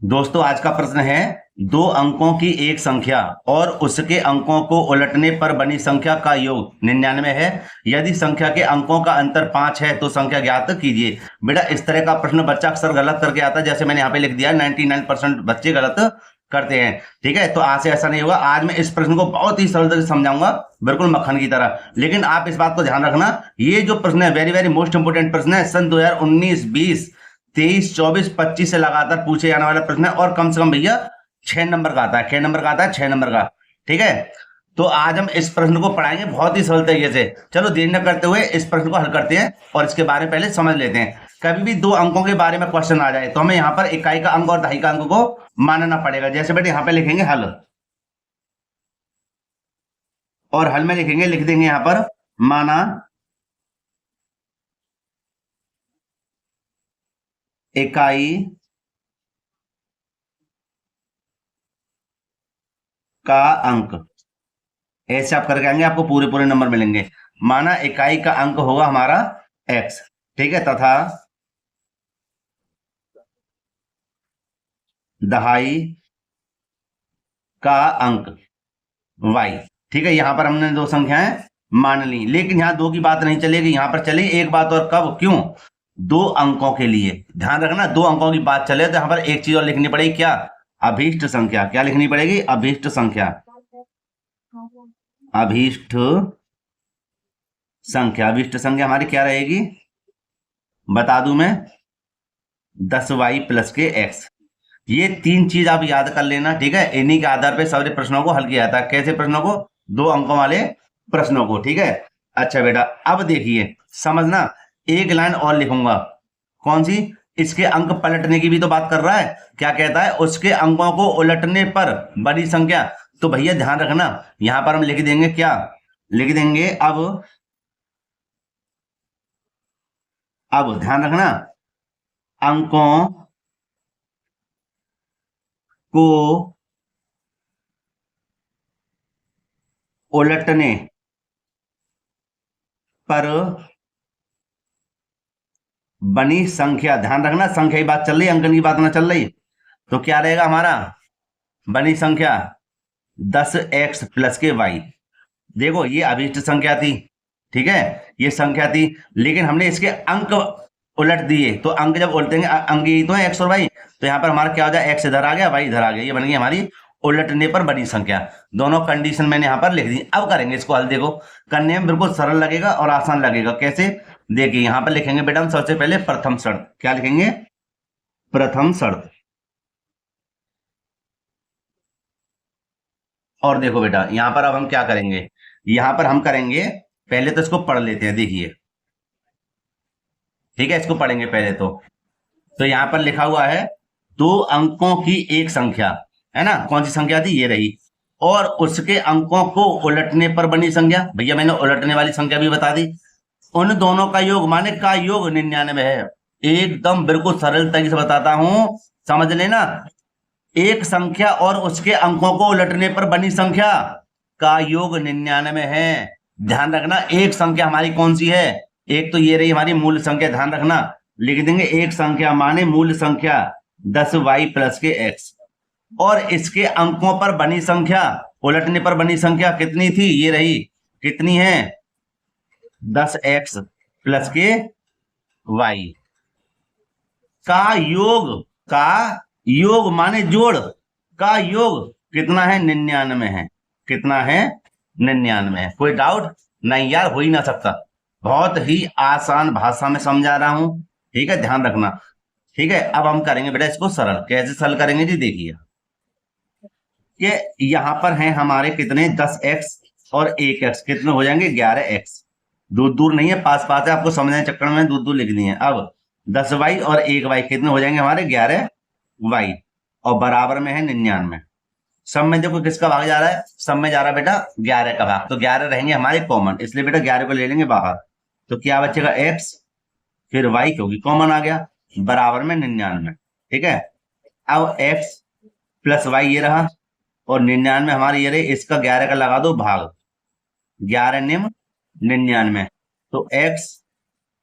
दोस्तों आज का प्रश्न है दो अंकों की एक संख्या और उसके अंकों को उलटने पर बनी संख्या का योग 99 है। यदि संख्या के अंकों का अंतर 5 है तो संख्या ज्ञात कीजिए। बेटा इस तरह का प्रश्न बच्चा अक्सर गलत करके आता है, जैसे मैंने यहाँ पे लिख दिया 99% बच्चे गलत करते हैं। ठीक है, तो आज से ऐसा नहीं होगा। आज मैं इस प्रश्न को बहुत ही सरल से समझाऊंगा, बिल्कुल मक्खन की तरह। लेकिन आप इस बात को ध्यान रखना, ये जो प्रश्न है वेरी वेरी मोस्ट इंपोर्टेंट प्रश्न है। सन 2019, 20, 23, 24, 25 से लगातार पूछे जाने वाला प्रश्न है और कम से कम भैया 6 नंबर का आता है। 6 नंबर का आता है, 6 नंबर का। ठीक है, तो आज हम इस प्रश्न को पढ़ाएंगे बहुत ही सरल तरीके से। चलो देर न करते हुए इस प्रश्न को हल करते हैं और इसके बारे में पहले समझ लेते हैं। कभी भी दो अंकों के बारे में क्वेश्चन आ जाए तो हमें यहाँ पर इकाई का अंक और दहाई का अंक को मानना पड़ेगा। जैसे बेटे यहाँ पे लिखेंगे हल, और हल में लिखेंगे, लिख देंगे यहाँ पर माना इकाई का अंक। ऐसे आप करके आएंगे, आपको पूरे पूरे नंबर मिलेंगे। माना इकाई का अंक होगा हमारा x, ठीक है, तथा दहाई का अंक y। ठीक है, यहां पर हमने दो संख्याएं मान ली, लेकिन यहां दो की बात नहीं चलेगी, यहां पर चलेगी एक बात। और कब, क्यों? दो अंकों के लिए ध्यान रखना, दो अंकों की बात चले तो यहां पर एक चीज और लिखनी पड़ेगी, क्या? अभीष्ट संख्या। क्या लिखनी पड़ेगी? अभीष्ट संख्या। अभीष्ट संख्या, अभीष्ट संख्या हमारी क्या रहेगी बता दूं मैं, 10y प्लस के x। ये तीन चीज आप याद कर लेना, ठीक है। इन्हीं के आधार पे सारे प्रश्नों को हल किया जाता है। कैसे प्रश्नों को? दो अंकों वाले प्रश्नों को, ठीक है। अच्छा बेटा अब देखिए समझना, एक लाइन और लिखूंगा। कौन सी? इसके अंक पलटने की भी तो बात कर रहा है। क्या कहता है? उसके अंकों को उलटने पर बड़ी संख्या। तो भैया ध्यान रखना, यहां पर हम लिख देंगे, क्या लिख देंगे? अब ध्यान रखना, अंकों को उलटने पर बनी संख्या। ध्यान रखना, संख्या की बात चल रही है, अंकन की बात ना चल रही। तो क्या रहेगा हमारा बनी संख्या? 10x प्लस के y। देखो ये अभीष्ट संख्या थी, ठीक है, ये संख्या थी, लेकिन हमने इसके अंक उलट दिए। तो अंक जब उलटेंगे, अंक यही तो है x और y, तो यहाँ पर हमारा क्या हो जाए? x इधर आ गया, y इधर आ गया। ये बन गई हमारी उलटने पर बनी संख्या। दोनों कंडीशन मैंने यहाँ पर लिख दी। अब करेंगे इसको हल। देखो करने में बिल्कुल सरल लगेगा और आसान लगेगा। कैसे? देखिए यहाँ पर लिखेंगे बेटा हम सबसे पहले प्रथम शर्त। क्या लिखेंगे? प्रथम शर्त। और देखो बेटा यहाँ पर अब हम क्या करेंगे, यहाँ पर हम करेंगे, पहले तो इसको पढ़ लेते हैं। देखिए ठीक है, इसको पढ़ेंगे पहले तो यहाँ पर लिखा हुआ है दो अंकों की एक संख्या, है ना। कौन सी संख्या थी? ये रही। और उसके अंकों को उलटने पर बनी संख्या। भैया मैंने उलटने वाली संख्या भी बता दी। उन दोनों का योग, माने का योग 99 है। एकदम बिल्कुल सरल तरीके से बताता हूं, समझ लेना। एक संख्या और उसके अंकों को उलटने पर बनी संख्या का योग 99 है। ध्यान रखना, एक संख्या हमारी कौन सी है? एक तो ये रही हमारी मूल संख्या। ध्यान रखना, लिख देंगे एक संख्या माने मूल संख्या 10y प्लस के x। और इसके अंकों पर बनी संख्या, उलटने पर बनी संख्या कितनी थी? ये रही। कितनी है? 10x प्लस के y का योग। का योग माने जोड़, का योग कितना है? 99 है। कितना है? 99 है। कोई डाउट नहीं यार, हो ही ना सकता। बहुत ही आसान भाषा में समझा रहा हूं, ठीक है, ध्यान रखना। ठीक है, अब हम करेंगे बेटा इसको सरल। कैसे सरल करेंगे जी? देखिए कि यहां पर हैं हमारे कितने, 10x और 1x, कितने हो जाएंगे? 11x। दूर दूर नहीं है, पास पास है। आपको समझने के चक्कर में दूर दूर लिख दिए। अब 10y और 1y कितने हो जाएंगे हमारे? 11y। और बराबर में है 99। सब में देखो किसका भाग जा रहा है? सब में जा रहा है बेटा 11 का भाग। तो 11 रहेंगे हमारे कॉमन, इसलिए बेटा 11 को ले लेंगे बाहर। तो क्या बचेगा? x, फिर y, क्योंकि कॉमन आ गया, बराबर में 99। ठीक है, अब x प्लस y ये रहा, और 99 हमारे ये रहे। इसका 11 का लगा दो भाग, 11 निम 99। तो x,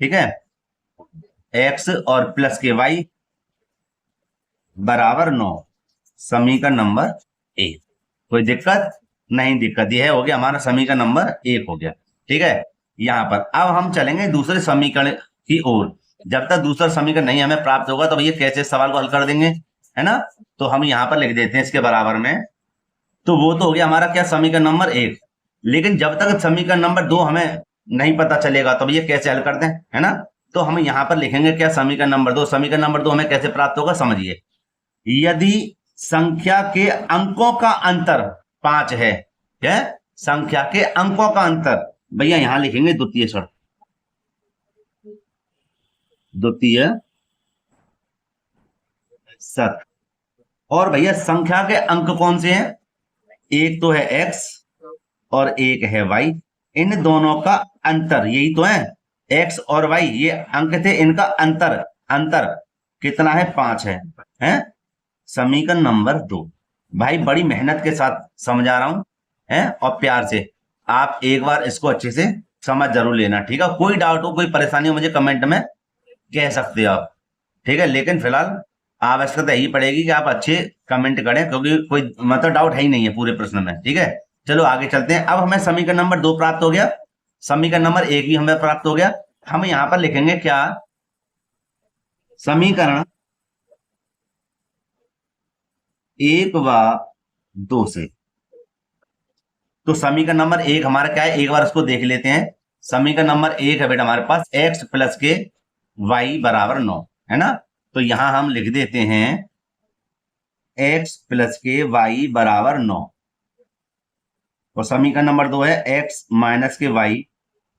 ठीक है, x और प्लस के y, बराबर 9, समीकरण नंबर 1। कोई दिक्कत नहीं? दिक्कत यह हो गया हमारा समीकरण नंबर 1 हो गया। ठीक है, यहां पर अब हम चलेंगे दूसरे समीकरण की ओर। जब तक दूसरा समीकरण नहीं हमें प्राप्त होगा तो भैया कैसे सवाल को हल कर देंगे, है ना? तो हम यहां पर लिख देते हैं इसके बराबर में। तो वो तो हो गया हमारा क्या, समीकरण नंबर 1। लेकिन जब तक समीकरण नंबर 2 हमें नहीं पता चलेगा तो भैया कैसे हल करते हैं, है ना? तो हम यहां पर लिखेंगे क्या, समीकरण नंबर 2। समीकरण नंबर 2 हमें कैसे प्राप्त होगा समझिए। यदि संख्या के अंकों का अंतर 5 है, क्या? संख्या के अंकों का अंतर, भैया यहां लिखेंगे द्वितीय शर्त, द्वितीय शर्त। और भैया संख्या के अंक कौन से हैं? एक तो है x और एक है y। इन दोनों का अंतर यही तो है, x और y ये अंक थे, इनका अंतर, अंतर कितना है, 5 है? समीकरण नंबर 2। भाई बड़ी मेहनत के साथ समझा रहा हूं, है, और प्यार से आप एक बार इसको अच्छे से समझ जरूर लेना, ठीक है? कोई डाउट हो, कोई परेशानी हो, मुझे कमेंट में कह सकते हो आप, ठीक है? लेकिन फिलहाल आवश्यकता यही पड़ेगी कि आप अच्छे कमेंट करें, क्योंकि कोई मतलब डाउट है ही नहीं है पूरे प्रश्न में, ठीक है? चलो आगे चलते हैं। अब हमें समीकरण नंबर 2 प्राप्त हो गया, समीकरण नंबर 1 भी हमें प्राप्त हो गया। हम यहां पर लिखेंगे क्या, समीकरण 1 व 2 से। तो समीकरण नंबर 1 हमारा क्या है, एक बार उसको देख लेते हैं। समीकरण नंबर 1 है बेटा हमारे पास x प्लस के y बराबर 9, है ना? तो यहां हम लिख देते हैं x प्लस के y बराबर 9। और समीकरण नंबर 2 है x माइनस के y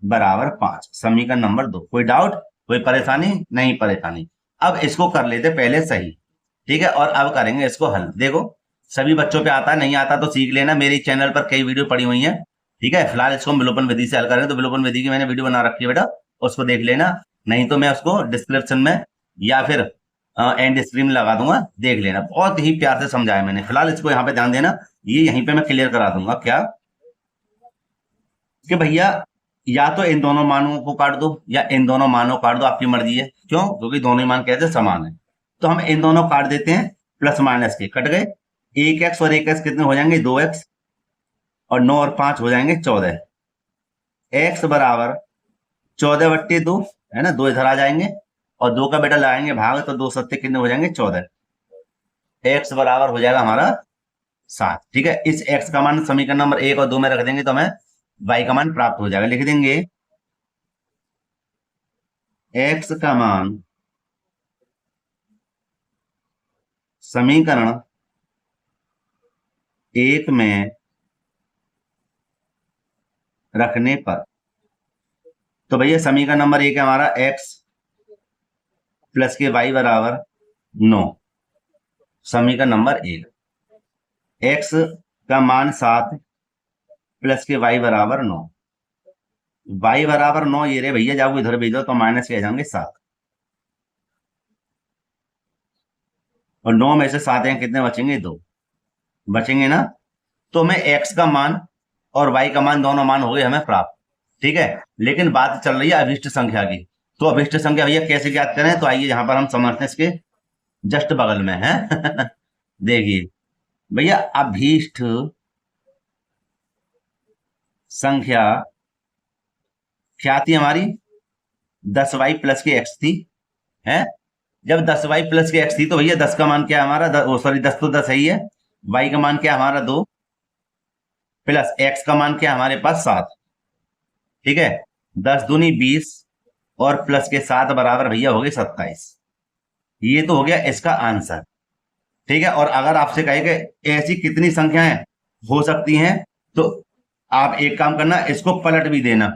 बराबर 5। समीकरण नंबर 2। कोई डाउट, कोई परेशानी नहीं? परेशानी। अब इसको कर लेते पहले सही, ठीक है? और अब करेंगे इसको हल। देखो सभी बच्चों पे आता है, नहीं आता तो सीख लेना, मेरे चैनल पर कई वीडियो पड़ी हुई है, ठीक है? फिलहाल इसको हम विलोपन विधि से हल करेंगे, तो विलोपन विधि की मैंने वीडियो बना रखी है बेटा, उसको देख लेना। नहीं तो मैं उसको डिस्क्रिप्शन में या फिर एंड स्क्रीन में लगा दूंगा, देख लेना। बहुत ही प्यार से समझाया मैंने। फिलहाल इसको यहाँ पे ध्यान देना, ये यहीं पे मैं क्लियर करा दूंगा क्या, कि भैया या तो इन दोनों मानों को काट दो या इन दोनों मानों को काट दो, आपकी मर्जी है। क्यों? क्योंकि दोनों ही मान कैसे समान है। तो हम इन दोनों काट देते हैं, प्लस माइनस के कट गए। एक एक्स और एक एक्स कितने हो जाएंगे, 2x, और 9 और 5 हो जाएंगे 14। एक्स बराबर 14/2, है ना? 2 इधर आ जाएंगे और 2 का बेटा लगाएंगे भाग, तो 2 सत्ते कितने हो जाएंगे, 14। एक्स बराबर हो जाएगा हमारा 7। ठीक है, इस एक्स का मान समीकरण नंबर 1 और 2 में रख देंगे तो हमें y का मान प्राप्त हो जाएगा। लिख देंगे x का मान समीकरण 1 में रखने पर, तो भैया समीकरण नंबर 1 है हमारा x प्लस के y बराबर 9। समीकरण नंबर 1, x का मान 7 प्लस के y बराबर 9। y बराबर 9 ये रे भैया, जाओ इधर भेजो तो माइनस के आ जाएंगे 7, और 9 में से 7 हैं कितने बचेंगे, 2 बचेंगे ना? तो हमें x का मान और y का मान, दोनों मान हो गए हमें प्राप्त, ठीक है? लेकिन बात चल रही है अभिष्ट संख्या की। तो अभिष्ट संख्या भैया कैसे ज्ञात करें, तो आइए यहां पर हम समझते हैं, इसके जस्ट बगल में है देखिए भैया, अभीष्ट संख्या क्या थी हमारी, 10y प्लस के x थी, है? जब 10y प्लस के x थी तो भैया 10 का मान क्या है हमारा, सॉरी 10 तो 10 ही है, y का मान क्या हमारा 2, प्लस x का मान क्या हमारे पास 7, ठीक है? 10 दूनी 20 और प्लस के 7 बराबर भैया हो गए 27। ये तो हो गया इसका आंसर, ठीक है? और अगर आपसे कहे कि ऐसी कितनी संख्याएं हो सकती हैं, तो आप एक काम करना, इसको पलट भी देना,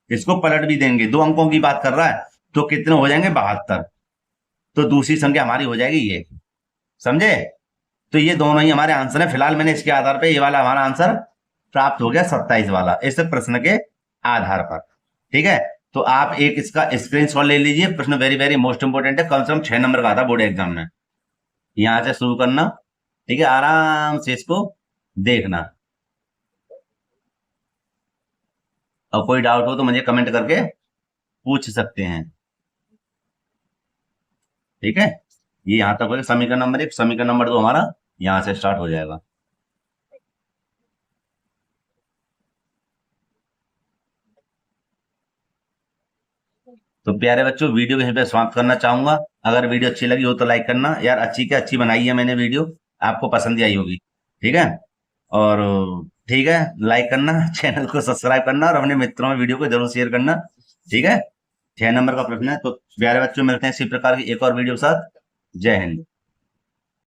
इसको पलट भी देंगे। 2 अंकों की बात कर रहा है तो कितने हो जाएंगे, 72। तो दूसरी संख्या हमारी हो जाएगी ये, समझे? तो ये दोनों ही हमारे आंसर है। फिलहाल मैंने इसके आधार पे ये वाला हमारा आंसर प्राप्त हो गया 27 वाला, इस प्रश्न के आधार पर, ठीक है? तो आप एक इसका स्क्रीनशॉट ले लीजिए। प्रश्न वेरी वेरी मोस्ट इंपोर्टेंट है, कम से कम 6 नंबर का था बोर्ड एग्जाम में। यहां से शुरू करना, ठीक है? आराम से इसको देखना, और कोई डाउट हो तो मुझे कमेंट करके पूछ सकते हैं, ठीक है? ये यहाँ तक हो गया समीकरण नंबर 1। समीकरण नंबर 2 हमारा यहाँ से स्टार्ट हो जाएगा। तो प्यारे बच्चों, वीडियो को यहीं पे समाप्त करना चाहूंगा। अगर वीडियो अच्छी लगी हो तो लाइक करना यार, अच्छी क्या अच्छी बनाई है मैंने वीडियो, आपको पसंद ही आई होगी। ठीक है, और ठीक है, लाइक करना, चैनल को सब्सक्राइब करना और अपने मित्रों में वीडियो को जरूर शेयर करना। ठीक है, 6 नंबर का प्रश्न है। तो प्यारे बच्चों, मिलते हैं इसी प्रकार की एक और वीडियो के साथ। जय हिंद।